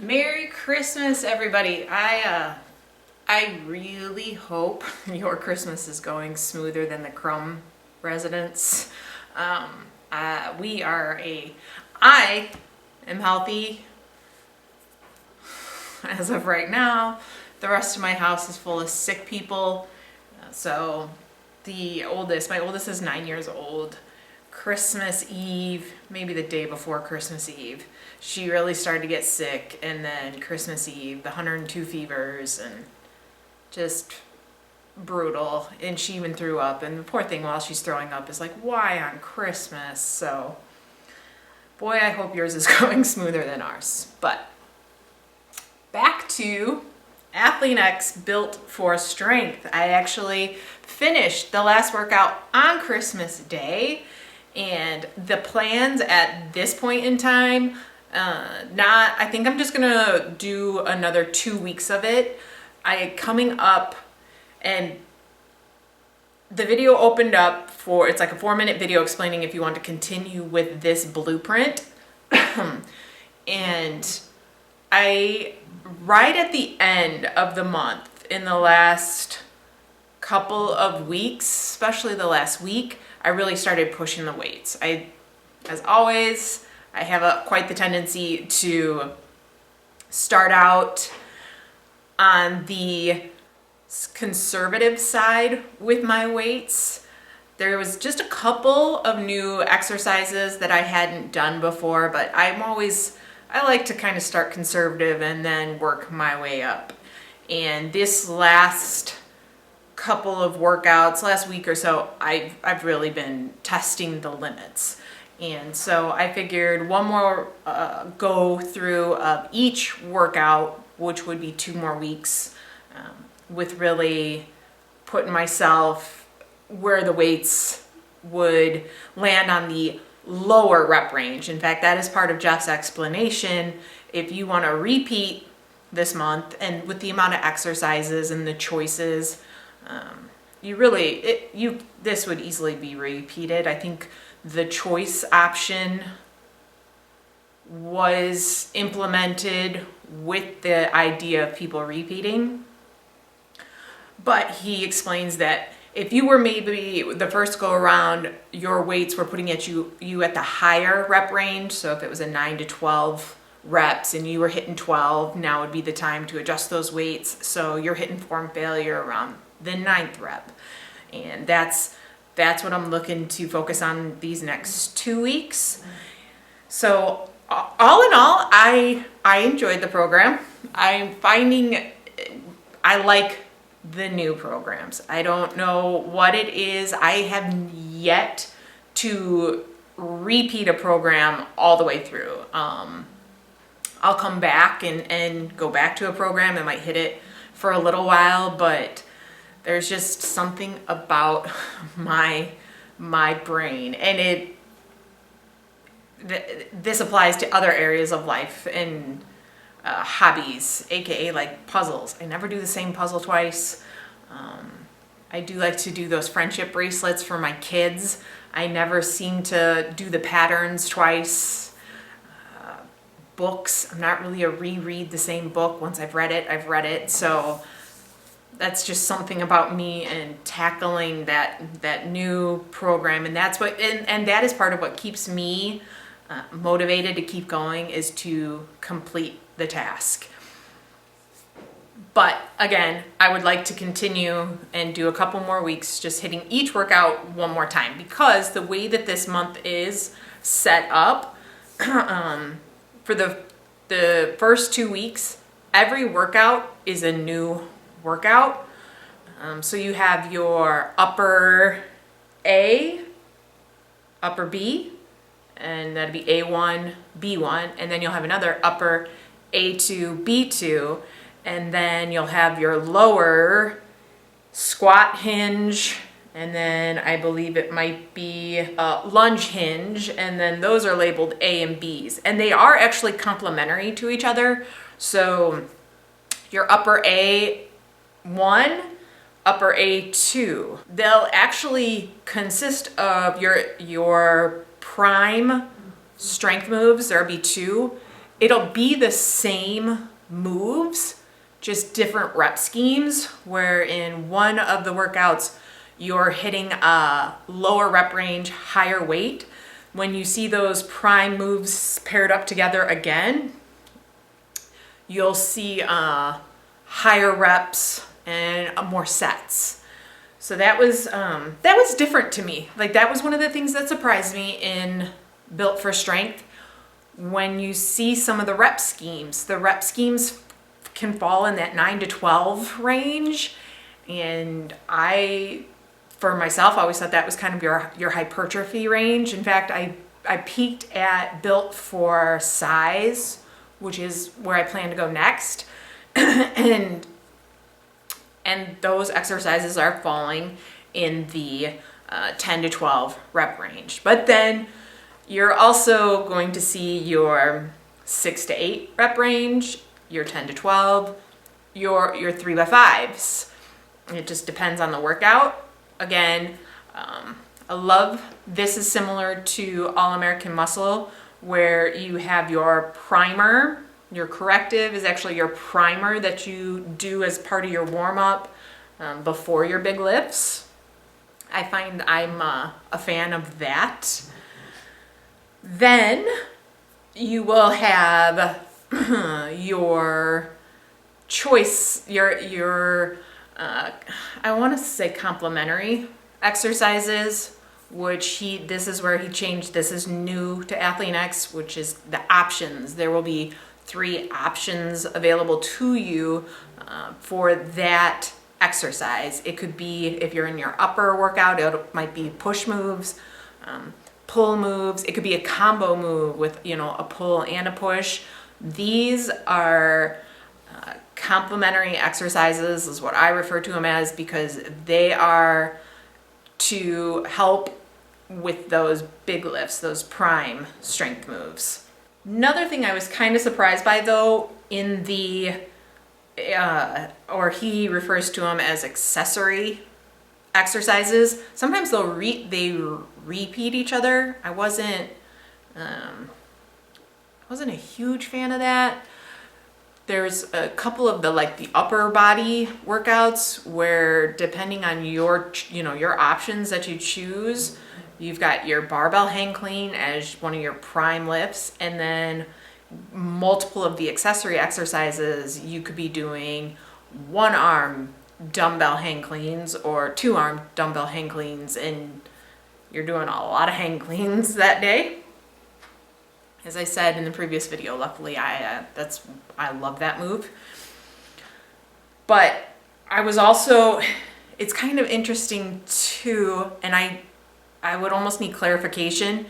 Merry Christmas, everybody. I really hope your Christmas is going smoother than the Crumb residents. I am healthy as of right now. The rest of my house is full of sick people. So my oldest is 9 years old. Christmas Eve, maybe the day before Christmas Eve, she really started to get sick, and then Christmas Eve, the 102 fevers, and just brutal. And she even threw up, and the poor thing, while she's throwing up, is like, why on Christmas? So, boy, I hope yours is going smoother than ours. But back to Athlean-X Built for Strength. I actually finished the last workout on Christmas Day, and the plans at this point in time, I think I'm just gonna do another 2 weeks of it. Coming up, and the video opened up it's like a 4-minute video explaining if you want to continue with this blueprint. And right at the end of the month, in the last couple of weeks, especially the last week, I really started pushing the weights. As always, I have quite the tendency to start out on the conservative side with my weights. There was just a couple of new exercises that I hadn't done before, but I like to kind of start conservative and then work my way up. And this last couple of workouts, last week or so, I've really been testing the limits. And so I figured one more go through of each workout, which would be 2 more weeks, with really putting myself where the weights would land on the lower rep range. In fact, that is part of Jeff's explanation. If you want to repeat this month, and with the amount of exercises and the choices, this would easily be repeated. I think the choice option was implemented with the idea of people repeating. But he explains that if you were maybe the first go around, your weights were putting you at the higher rep range. So if it was a 9 to 12 reps and you were hitting 12, now would be the time to adjust those weights. So you're hitting form failure around the 9th rep. And that's what I'm looking to focus on these next 2 weeks. So all in all, I enjoyed the program. I'm finding I like the new programs. I don't know what it is. I have yet to repeat a program all the way through. I'll come back and go back to a program. I might hit it for a little while, but there's just something about my brain, and this applies to other areas of life and hobbies, aka like puzzles. I never do the same puzzle twice. I do like to do those friendship bracelets for my kids. I never seem to do the patterns twice. Books, I'm not really a reread the same book. Once I've read it. So that's just something about me and tackling that new program. And that's and that is part of what keeps me motivated to keep going, is to complete the task. But again, I would like to continue and do a couple more weeks, just hitting each workout one more time, because the way that this month is set up, for the first 2 weeks, every workout is a new workout. So you have your upper A, upper B, and that'd be A1, B1, and then you'll have another upper A2, B2, and then you'll have your lower squat hinge, and then I believe it might be lunge hinge, and then those are labeled A and Bs, and they are actually complementary to each other. So your upper A1, upper A2, they'll actually consist of your prime strength moves. There'll be 2, it'll be the same moves, just different rep schemes, where in one of the workouts, you're hitting a lower rep range, higher weight. When you see those prime moves paired up together again, you'll see higher reps and more sets. So that was different to me. Like, that was one of the things that surprised me in Built for Strength. When you see some of the rep schemes can fall in that 9 to 12 range. And for myself, I always thought that was kind of your hypertrophy range. In fact, I peaked at Built for Size, which is where I plan to go next. and those exercises are falling in the 10 to 12 rep range. But then you're also going to see your 6 to 8 rep range, your 10 to 12, your 3x5s. It just depends on the workout. Again, I love, this is similar to All American Muscle, where you have your primer. Your corrective is actually your primer that you do as part of your warm-up before your big lifts. I find I'm a fan of that. Then you will have your choice, your I want to say complementary exercises, which this is where he changed. This is new to Athlean-X, which is the options. There will be 3 options available to you for that exercise. It could be, if you're in your upper workout, it might be push moves, pull moves. It could be a combo move with, a pull and a push. These are complementary exercises, is what I refer to them as, because they are to help with those big lifts, those prime strength moves. Another thing I was kind of surprised by, though, in the, or he refers to them as accessory exercises, sometimes they repeat each other. I wasn't a huge fan of that. There's a couple of the upper body workouts where, depending on your options that you choose, you've got your barbell hang clean as one of your prime lifts, and then multiple of the accessory exercises. You could be doing 1-arm dumbbell hang cleans or 2-arm dumbbell hang cleans, and you're doing a lot of hang cleans that day. As I said in the previous video, luckily I love that move. But I was also, it's kind of interesting too, and I would almost need clarification.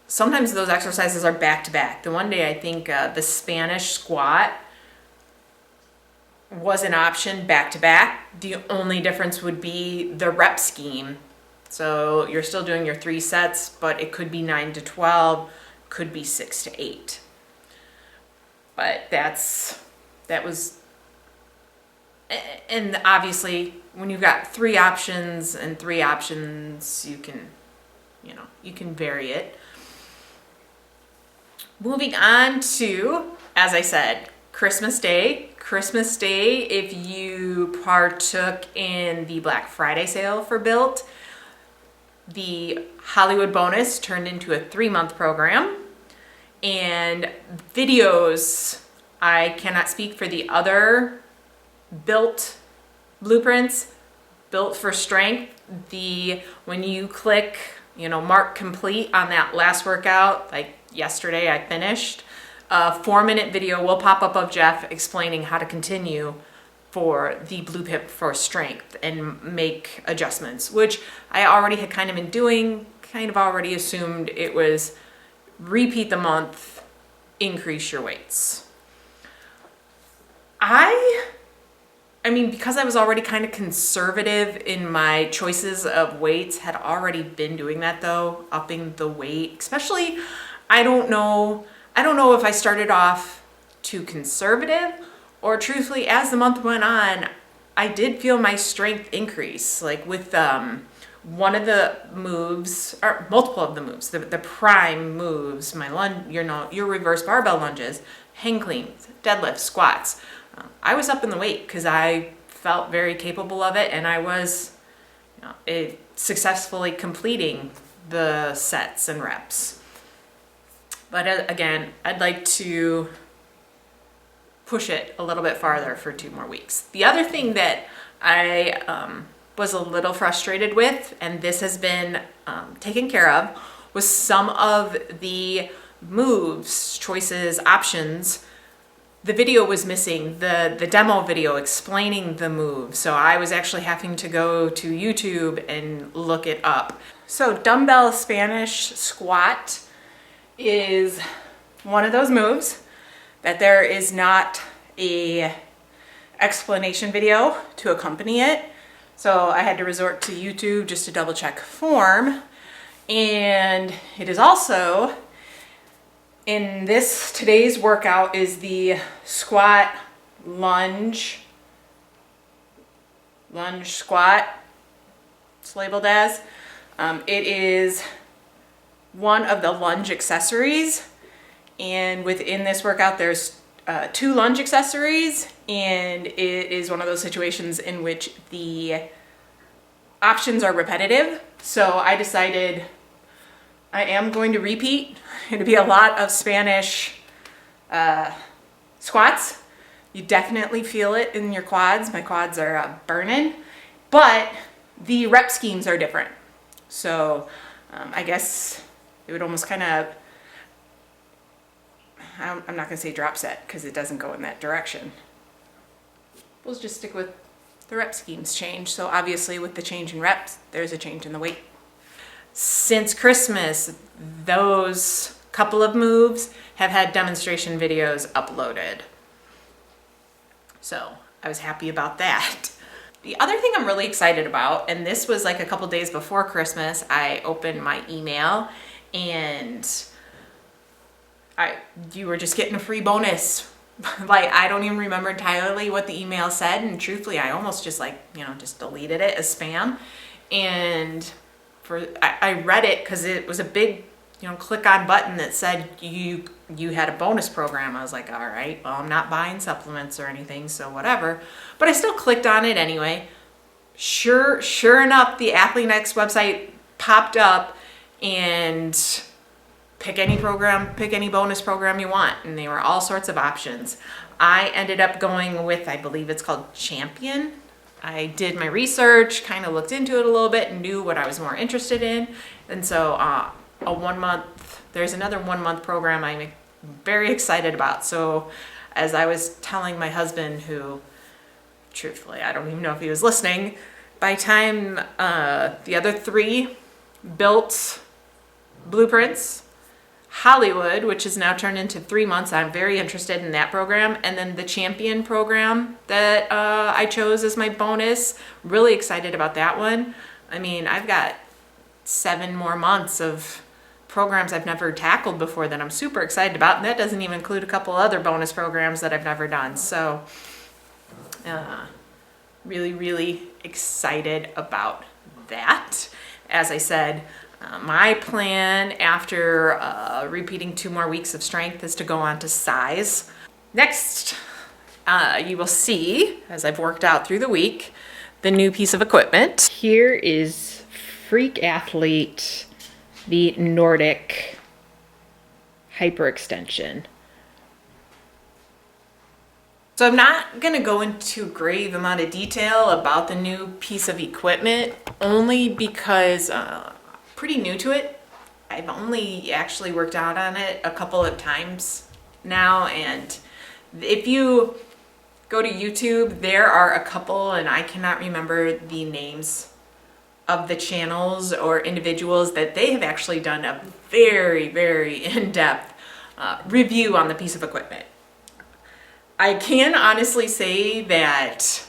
Sometimes those exercises are back to back. The one day I think the Spanish squat was an option back to back. The only difference would be the rep scheme. So you're still doing your 3 sets, but it could be 9 to 12, could be 6 to 8. But that was, and obviously when you've got 3 options and 3 options, you can vary it. Moving on to, as I said, Christmas Day. Christmas Day, if you partook in the Black Friday sale for Built, the Hollywood bonus turned into a 3-month program. And videos, I cannot speak for the other Built blueprints. Built for Strength, when you click, mark complete on that last workout, like yesterday I finished, a 4-minute video will pop up of Jeff explaining how to continue for the blueprint for strength and make adjustments, which I already had kind of been doing, already assumed it was repeat the month, increase your weights. I mean, because I was already kind of conservative in my choices of weights, had already been doing that though, upping the weight, especially, I don't know if I started off too conservative, or truthfully, as the month went on, I did feel my strength increase. Like with one of the moves, or multiple of the moves, the prime moves, my lunge, your reverse barbell lunges, hang cleans, deadlifts, squats. I was up in the weight because I felt very capable of it, and I was successfully completing the sets and reps. But again, I'd like to push it a little bit farther for 2 more weeks. The other thing that I was a little frustrated with, and this has been taken care of, was some of the moves, choices, options. The video was missing, the demo video explaining the move. So I was actually having to go to YouTube and look it up. So dumbbell Spanish squat is one of those moves that there is not a explanation video to accompany it. So I had to resort to YouTube just to double check form. And it is also, in today's workout is the squat, lunge, squat, it's labeled as. It is one of the lunge accessories. And within this workout, there's 2 lunge accessories, and it is one of those situations in which the options are repetitive. So I decided I am going to repeat. It'll be a lot of Spanish squats. You definitely feel it in your quads. My quads are burning, but the rep schemes are different. So I guess it would almost kind of, I'm not going to say drop set because it doesn't go in that direction. We'll just stick with the rep schemes change. So obviously with the change in reps, there's a change in the weight. Since Christmas, those couple of moves have had demonstration videos uploaded. So I was happy about that. The other thing I'm really excited about, and this was like a couple days before Christmas, I opened my email and you were just getting a free bonus. Like, I don't even remember entirely what the email said, and truthfully, I almost just just deleted it as spam. And I read it because it was a big, click on button that said you had a bonus program. I was like, all right, well, I'm not buying supplements or anything, so whatever. But I still clicked on it anyway. Sure enough, the Athlean-X website popped up, and pick any program, pick any bonus program you want. And they were all sorts of options. I ended up going with, I believe it's called Champion. I did my research, kind of looked into it a little bit, and knew what I was more interested in. And so there's another 1-month program I'm very excited about. So as I was telling my husband, who truthfully, I don't even know if he was listening, by the time the other 3 built blueprints, Hollywood, which is now turned into 3 months, I'm very interested in that program. And then the Champion program that I chose as my bonus, really excited about that one. I mean, I've got 7 more months of programs I've never tackled before that I'm super excited about. And that doesn't even include a couple other bonus programs that I've never done. So really, really excited about that. As I said, my plan after repeating 2 more weeks of strength is to go on to size. Next, you will see, as I've worked out through the week, the new piece of equipment. Here is Freak Athlete, the Nordic hyperextension. So I'm not going to go into a grave amount of detail about the new piece of equipment, only because pretty new to it. I've only actually worked out on it a couple of times now, and if you go to YouTube, there are a couple, and I cannot remember the names of the channels or individuals, that they have actually done a very, very in-depth review on the piece of equipment. I can honestly say that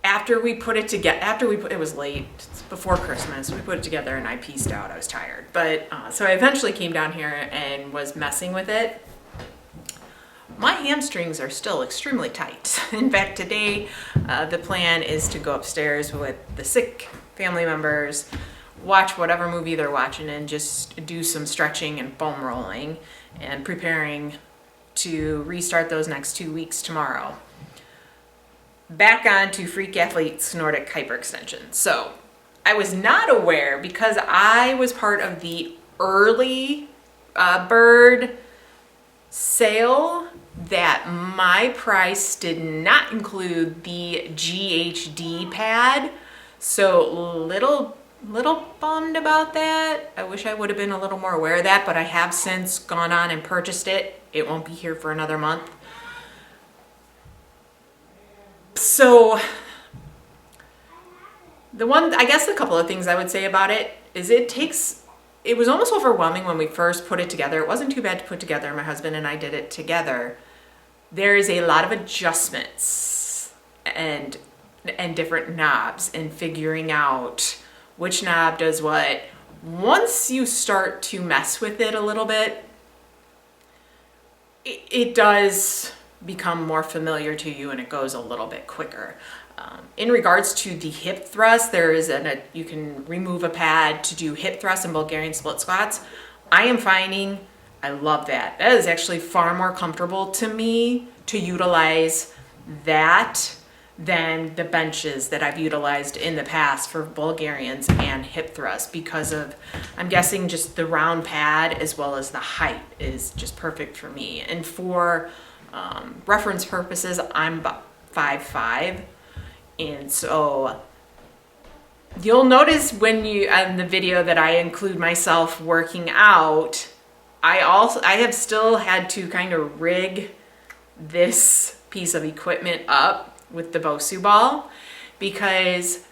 after we put it together, it was late, before Christmas, we put it together and I pieced out. I was tired. But so I eventually came down here and was messing with it. My hamstrings are still extremely tight. In fact, today the plan is to go upstairs with the sick family members, watch whatever movie they're watching and just do some stretching and foam rolling and preparing to restart those next 2 weeks tomorrow. Back on to Freak Athlete's Nordic hyperextension. So I was not aware, because I was part of the early bird sale, that my price did not include the GHD pad. So little bummed about that. I wish I would have been a little more aware of that, but I have since gone on and purchased it. It won't be here for another month. So the couple of things I would say about it is it was almost overwhelming when we first put it together. It wasn't too bad to put together. My husband and I did it together. There is a lot of adjustments and different knobs and figuring out which knob does what. Once you start to mess with it a little bit, it does become more familiar to you and it goes a little bit quicker. In regards to the hip thrust, you can remove a pad to do hip thrust and Bulgarian split squats. I am finding I love that. That is actually far more comfortable to me to utilize that than the benches that I've utilized in the past for Bulgarians and hip thrusts, because of, I'm guessing, just the round pad as well as the height is just perfect for me. And for reference purposes, I'm about 5'5", and so you'll notice when on the video that I include myself working out, I have still had to kind of rig this piece of equipment up with the Bosu ball, because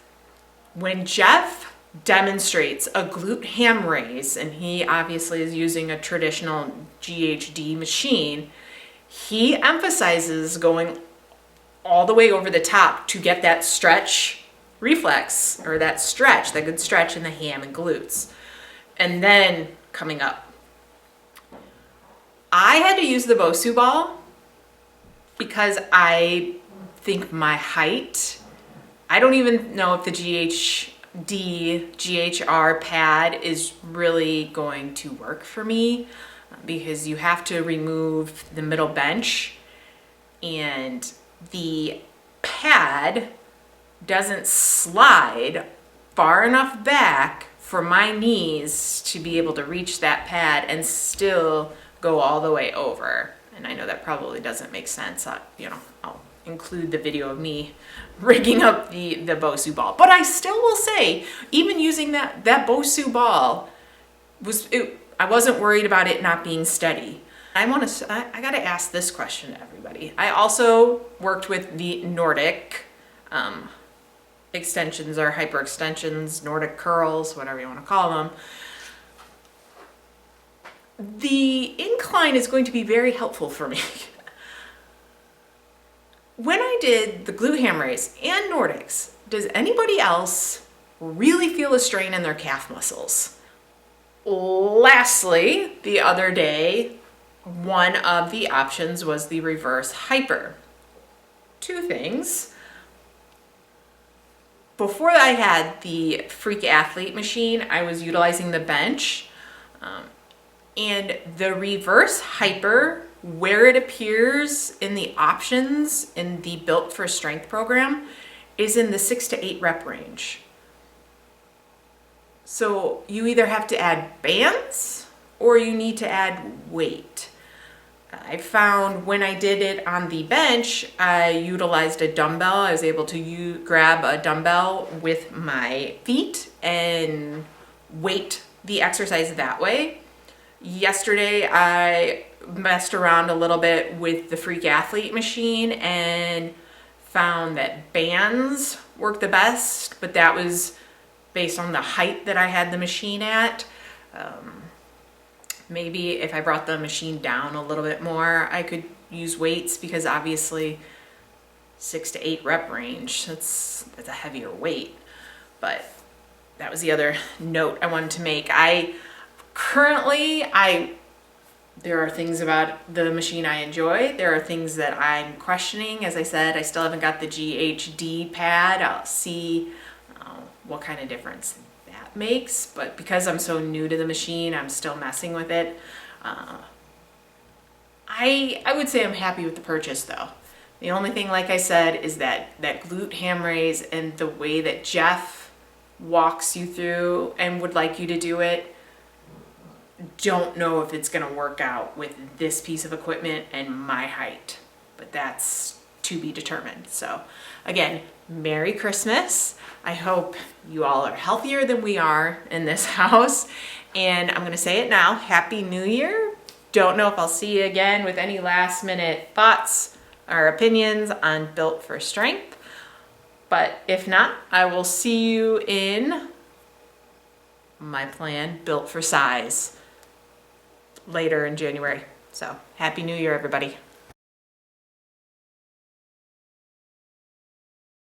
when Jeff demonstrates a glute ham raise, and he obviously is using a traditional GHD machine, he emphasizes going all the way over the top to get that stretch reflex, or that good stretch in the ham and glutes, and then coming up. I had to use the Bosu ball because I think my height, I don't even know if the GHR pad is really going to work for me, because you have to remove the middle bench, and the pad doesn't slide far enough back for my knees to be able to reach that pad and still go all the way over. And I know that probably doesn't make sense. I'll include the video of me rigging up the Bosu ball. But I still will say, even using that Bosu ball, I wasn't worried about it not being steady. I got to ask this question to everybody. I also worked with the Nordic extensions or hyperextensions, Nordic curls, whatever you want to call them. The incline is going to be very helpful for me. When I did the glute ham raise and Nordics, does anybody else really feel a strain in their calf muscles? Lastly, the other day, one of the options was the reverse hyper. Two things. Before I had the Freak Athlete machine, I was utilizing the bench. And the reverse hyper, where it appears in the options in the Built for Strength program, is in the 6 to 8 rep range. So you either have to add bands or you need to add weight. I found when I did it on the bench, I utilized a dumbbell. I was able to grab a dumbbell with my feet and weight the exercise that way. Yesterday, I messed around a little bit with the Freak Athlete machine and found that bands work the best, but that was based on the height that I had the machine at. Maybe if I brought the machine down a little bit more, I could use weights, because obviously 6 to 8 rep range, that's a heavier weight. But that was the other note I wanted to make. There are things about the machine I enjoy. There are things that I'm questioning. As I said, I still haven't got the GHD pad. I'll see what kind of difference that makes. But because I'm so new to the machine, I'm still messing with it. I would say I'm happy with the purchase though. The only thing, like I said, is that glute ham raise and the way that Jeff walks you through and would like you to do it. Don't know if it's gonna work out with this piece of equipment and my height, but that's to be determined. So again, Merry Christmas. I hope you all are healthier than we are in this house. And I'm gonna say it now, Happy New Year. Don't know if I'll see you again with any last minute thoughts or opinions on Built for Strength. But if not, I will see you in my plan, Built for Size, later in January. So Happy New Year, everybody.